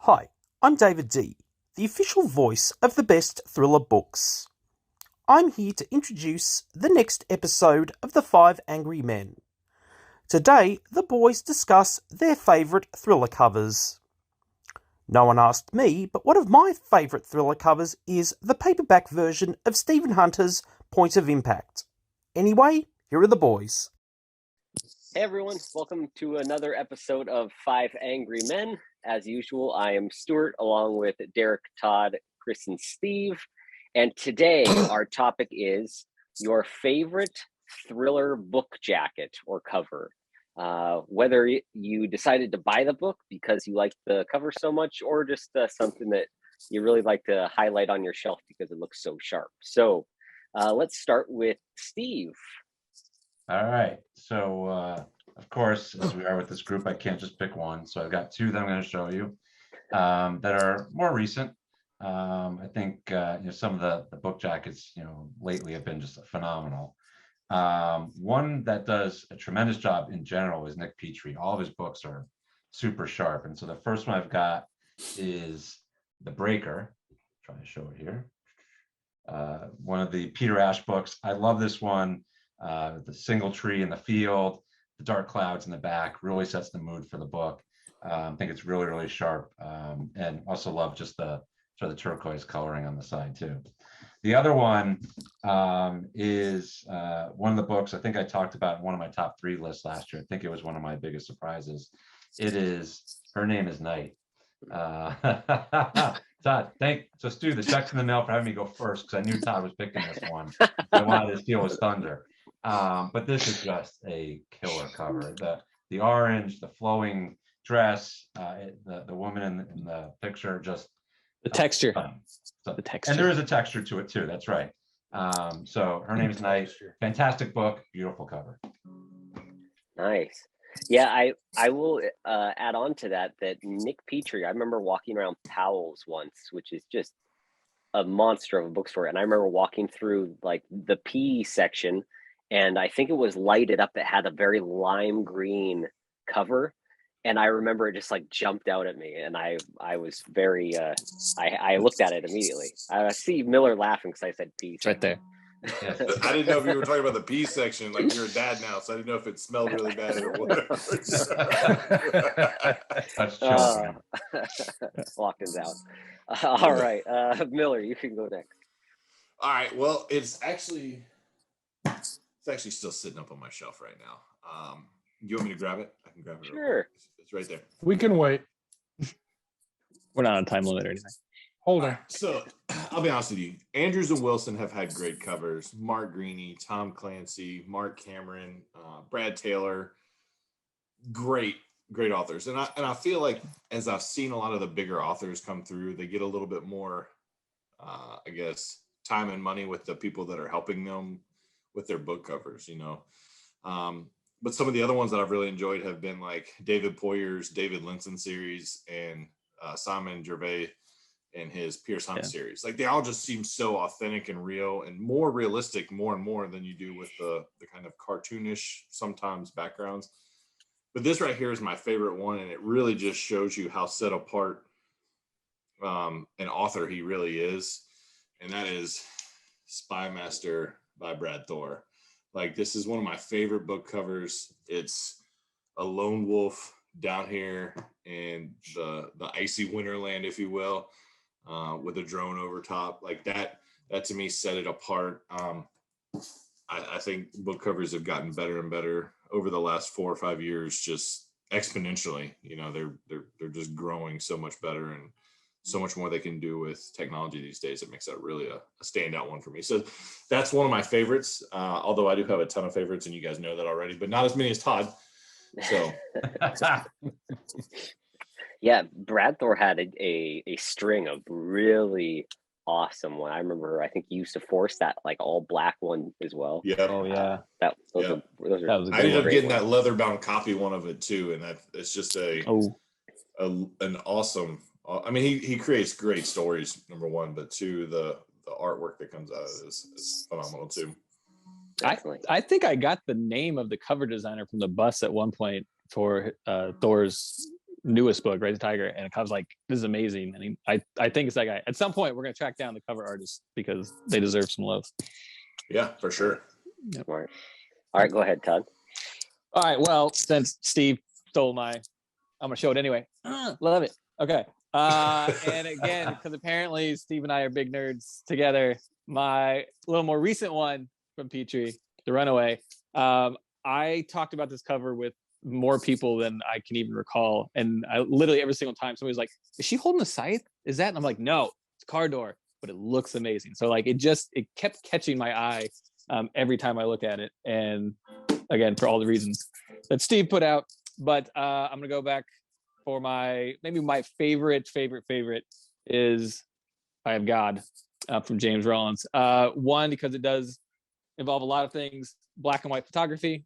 Hi, I'm David D, the official voice of the best thriller books. I'm here to introduce the next episode of The Five Angry Men. Today, the boys discuss their favourite thriller covers. No one asked me, but one of my favourite thriller covers is the paperback version of Stephen Hunter's Point of Impact. Anyway, here are the boys. Hey everyone, welcome to another episode of Five Angry Men. As usual, I am Stuart along with Derek, Todd, Chris, and Steve. And today our topic is your favorite thriller book jacket or cover. Whether you decided to buy the book because you like the cover so much or just something that you really like to highlight on your shelf because it looks so sharp. So let's start with Steve. All right. So, of course, as we are with this group, I can't just pick one. So I've got two that I'm going to show you that are more recent. I think some of the book jackets, lately have been just phenomenal. One that does a tremendous job in general is Nick Petrie. All of his books are super sharp. And so the first one I've got is The Breaker. Try to show it here. One of the Peter Ash books. I love this one. The single tree in the field, the dark clouds in the back really sets the mood for the book. I think it's really, really sharp, and also love just the sort of turquoise coloring on the side too. The other one is one of the books I think I talked about in one of my top 3 lists last year. I think it was one of my biggest surprises. It is Her Name is Night. Todd, so Stu, the check's in the mail for having me go first because I knew Todd was picking this one. I wanted to steal his thunder. But this is just a killer cover. The orange, the flowing dress, the woman in the picture, just the texture. So, the texture. And there is a texture to it too. That's right. So Her Name's Night. Fantastic book. Beautiful cover. Nice. Yeah, I will add on to that Nick Petrie, I remember walking around Powell's once, which is just a monster of a bookstore. And I remember walking through like the P section, and I think it was lighted up. It had a very lime green cover. And I remember it just like jumped out at me. And I was very, I looked at it immediately. I see Miller laughing because I said P. It's right there. Yes. I didn't know if you were talking about the P section, like you're a dad now, so I didn't know if it smelled really bad or whatever. That's children. Locked us out. All right, Miller, you can go next. All right. Well, it's actually still sitting up on my shelf right now. You want me to grab it? I can grab it. Sure. It's right there. We can wait. We're not on time limit or anything. Hold on. Right, so I'll be honest with you. Andrews and Wilson have had great covers. Mark Greaney, Tom Clancy, Mark Cameron, Brad Taylor. Great authors. And I feel like as I've seen a lot of the bigger authors come through, they get a little bit more, I guess, time and money with the people that are helping them with their book covers, But some of the other ones that I've really enjoyed have been like David Poyer's David Linson series and Simon Gervais and his Pierce Hunt series. Like they all just seem so authentic and real and more realistic more and more than you do with the kind of cartoonish sometimes backgrounds. But this right here is my favorite one, and it really just shows you how set apart an author he really is. And that is Spy Master by Brad Thor. Like this is one of my favorite book covers. It's a lone wolf down here in the icy winterland, if you will, with a drone over top. Like that to me set it apart. I think book covers have gotten better and better over the last 4 or 5 years, just exponentially. They're just growing so much better and so much more they can do with technology these days. It makes that really a standout one for me. So that's one of my favorites. Although I do have a ton of favorites, and you guys know that already, but not as many as Todd. So yeah, Brad Thor had a string of really awesome one. I remember, I think you used to force that like all black one as well. Yeah. Oh yeah. Those are I ended up getting that leather bound copy one of it too, and that it's just an awesome. I mean, he creates great stories. Number one, but two, the artwork that comes out of it is phenomenal too. I think I got the name of the cover designer from the bus at one point for Thor's newest book, Raise the Tiger, and I was like, this is amazing. And I think it's that guy. At some point, we're gonna track down the cover artist because they deserve some love. Yeah, for sure. Smart. All right, go ahead, Todd. All right. Well, since Steve stole I'm gonna show it anyway. Love it. Okay. And again, because apparently Steve and I are big nerds together, my little more recent one from Petrie, The Runaway. I talked about this cover with more people than I can even recall. And I literally every single time somebody's like, is she holding a scythe? Is that? And I'm like, no, it's Cardor, but it looks amazing. So like it kept catching my eye every time I look at it. And again, for all the reasons that Steve put out. But I'm gonna go back for my favorite is I Have God from James Rollins. One, because it does involve a lot of things, black and white photography.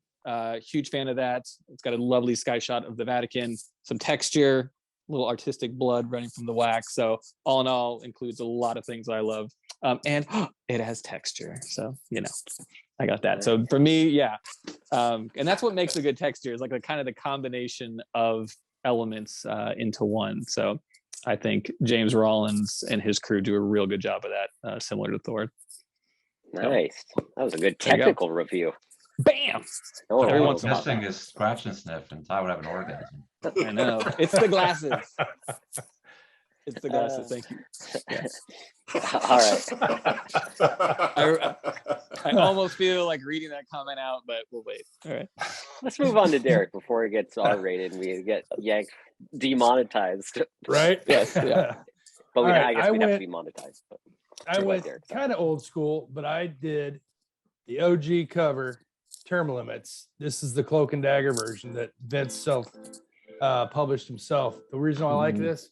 Huge fan of that. It's got a lovely sky shot of the Vatican, some texture, little artistic blood running from the wax. So all in all, includes a lot of things that I love. And it has texture. So, I got that. So for me, yeah. And that's what makes a good texture is like the combination of elements into one. So I think James Rollins and his crew do a real good job of that, similar to Thor. Nice. That was a good technical review. Bam! Oh, Every All once in a while. missing is scratch and sniff, and Ty would have an orgasm. I know. It's the glasses. It's the glasses. Thank you. Yeah. All right. I almost feel like reading that comment out, but we'll wait. All right. Let's move on to Derek before it gets R-rated and we get yanked, demonetized. Right? Yes. Yeah. But All right, I guess I we'd have to went- be monetized. But I Go ahead, went Derek. kind of old school, but I did the OG cover, Term Limits. This is the Cloak and Dagger version that Vince published himself. The reason I like this,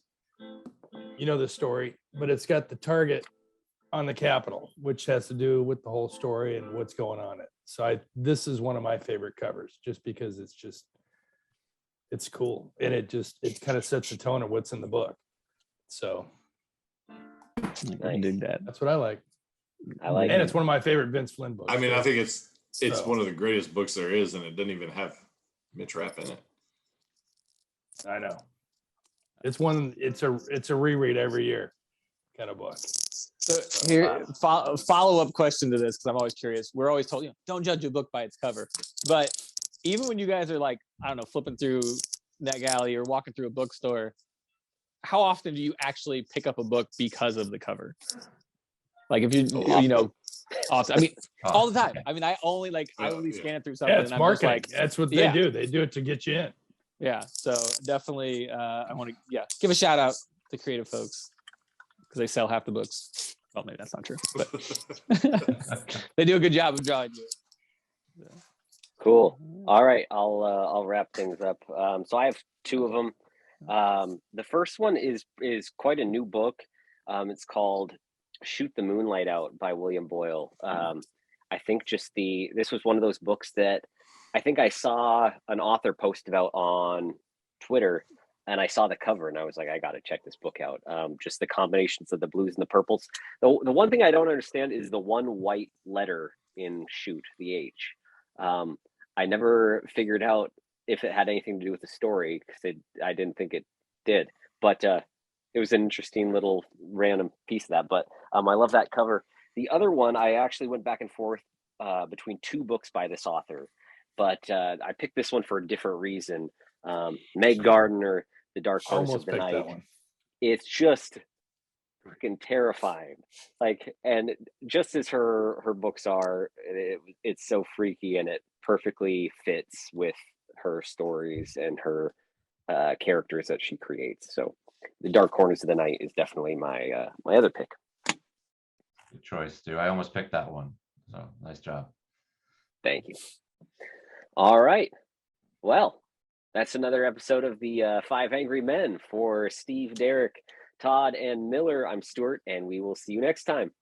you know the story, but it's got the target on the Capitol, which has to do with the whole story and what's going on it. So this is one of my favorite covers, just because it's cool and it kind of sets the tone of what's in the book. So I dig that. that's what I like. I like And it. it's one of my favorite Vince Flynn books. I mean, I too. think it's So, one of the greatest books there is, and it doesn't even have Mitch Rapp in it. I know. It's a reread every year kind of book. So here, follow-up question to this, because I'm always curious. We're always told, don't judge a book by its cover. But even when you guys are like, I don't know, flipping through NetGalley or walking through a bookstore, how often do you actually pick up a book because of the cover? Like if often. I mean, all the time. I mean, I only I will be scanning through something. Yeah, it's and I'm just marketing. like, That's what they do. They do it to get you in. yeah. So definitely, I want to give a shout out to creative folks because they sell half the books. Well, maybe that's not true, but they do a good job of drawing you. Cool. All right, I'll wrap things up. So I have two of them. The first one is quite a new book. It's called Shoot the Moonlight Out by William Boyle. I think this was one of those books that I think I saw an author post about on Twitter, and I saw the cover and I was like, I got to check this book out. Just the combinations of the blues and the purples. The one thing I don't understand is the one white letter in Shoot, the H. I never figured out if it had anything to do with the story because I didn't think it did, but it was an interesting little random piece of that. But I love that cover. The other one, I actually went back and forth between two books by this author, but I picked this one for a different reason. Meg Gardner, The Dark Corners Almost of the picked that Night. one. It's just freaking terrifying. And just as her books are, it's so freaky, and it perfectly fits with her stories and her characters that she creates. So The Dark Corners of the Night is definitely my other pick. Good choice, Stu. I almost picked that one. So nice job. Thank you. All right. Well, that's another episode of the Five Angry Men. For Steve, Derek, Todd, and Miller, I'm Stuart, and we will see you next time.